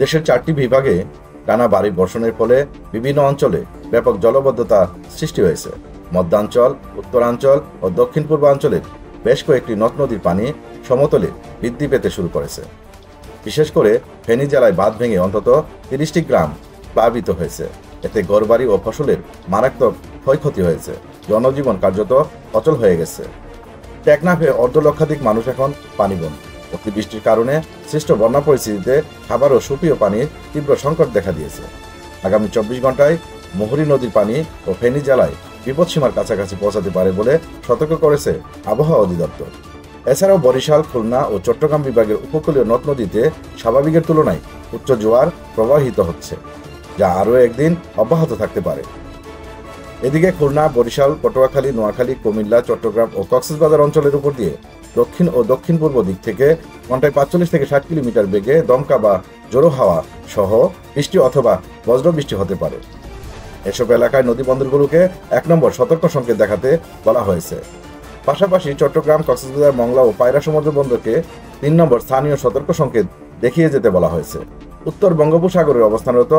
দেশের 4টি বিভাগে টানা ভারী বর্ষণের ফলে বিভিন্ন অঞ্চলে ব্যাপক জলাবদ্ধতা সৃষ্টি হয়েছে। মধ্যাঞ্চল, উত্তরাঞ্চল ও দক্ষিণ পূর্বাঞ্চলের বেশ কয়েকটি নদ নদীর পানি সমতলে বৃদ্ধি পেতে শুরু করেছে। বিশেষ করে ফেনী জেলায় বাঁধ ভেঙে অন্তত 30টি গ্রাম প্লাবিত হয়েছে। এতে ঘরবাড়ি ও ফসলের মারাত্মক ক্ষয়ক্ষতি হয়েছে। জনজীবন কার্যত অচল হয়ে গেছে। টেকনাফে অর্ধলক্ষাধিক মানুষ এখন পানিবন্দী। অতিবৃষ্টির কারণে সৃষ্ট বন্যা পরিস্থিতিতে খাবার ও সুপেয় পানির তীব্র সংকট দেখা দিয়েছে। আগামী 24 ঘন্টায় মুহুরী নদীর পানি ও ফেনী জেলায় বিপদসীমার কাছাকাছি পৌঁছাতে পারে বলে সতর্ক করেছে আবহাওয়া অধিদপ্তর। এছাড়াও বরিশাল, খুলনা ও চট্টগ্রাম বিভাগের উপকূলীয় নদ নদীতে স্বাভাবিকের তুলনায় উচ্চ জোয়ার প্রবাহিত হচ্ছে, যা আরও একদিন অব্যাহত থাকতে পারে। এদিকে খুলনা, বরিশাল, পটুয়াখালী, নোয়াখালী, কুমিল্লা, চট্টগ্রাম ও কক্সবাজার অঞ্চলের উপর দিয়ে দক্ষিণ ও দক্ষিণ পূর্ব দিক থেকে ঘন্টায় 45 থেকে 60 কিলোমিটার বেগে দমকা বা জোরো হাওয়া সহ বৃষ্টি অথবা বজ্রবৃষ্টি হতে পারে। এসব এলাকায় নদী বন্দরগুলোকে 1 নম্বর সতর্ক সংকেত দেখাতে বলা হয়েছে। পাশাপাশি চট্টগ্রাম, কক্সবাজার, মংলা ও পায়রা সমুদ্র বন্দরকে 3 নম্বর স্থানীয় সতর্ক সংকেত দেখিয়ে যেতে বলা হয়েছে। উত্তর বঙ্গোপসাগরের অবস্থানরত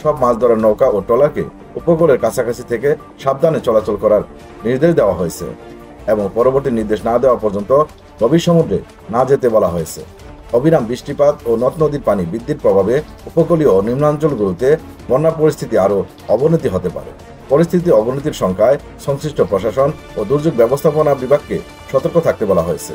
সব মাছ ধরার নৌকা ও ট্রলারকে উপকূলের কাছাকাছি থেকে সাবধানে চলাচল করার নির্দেশ দেওয়া হয়েছে এবং পরবর্তী নির্দেশ না দেওয়া পর্যন্ত গভীর সমুদ্রে না যেতে বলা হয়েছে। অবিরাম বৃষ্টিপাত ও নদ নদীর পানি বৃদ্ধির প্রভাবে উপকূলীয় ও নিম্নাঞ্চলগুলোতে বন্যা পরিস্থিতি আরও অবনতি হতে পারে। পরিস্থিতি অবনতির শঙ্কায় সংশ্লিষ্ট প্রশাসন ও দুর্যোগ ব্যবস্থাপনা বিভাগকে সতর্ক থাকতে বলা হয়েছে।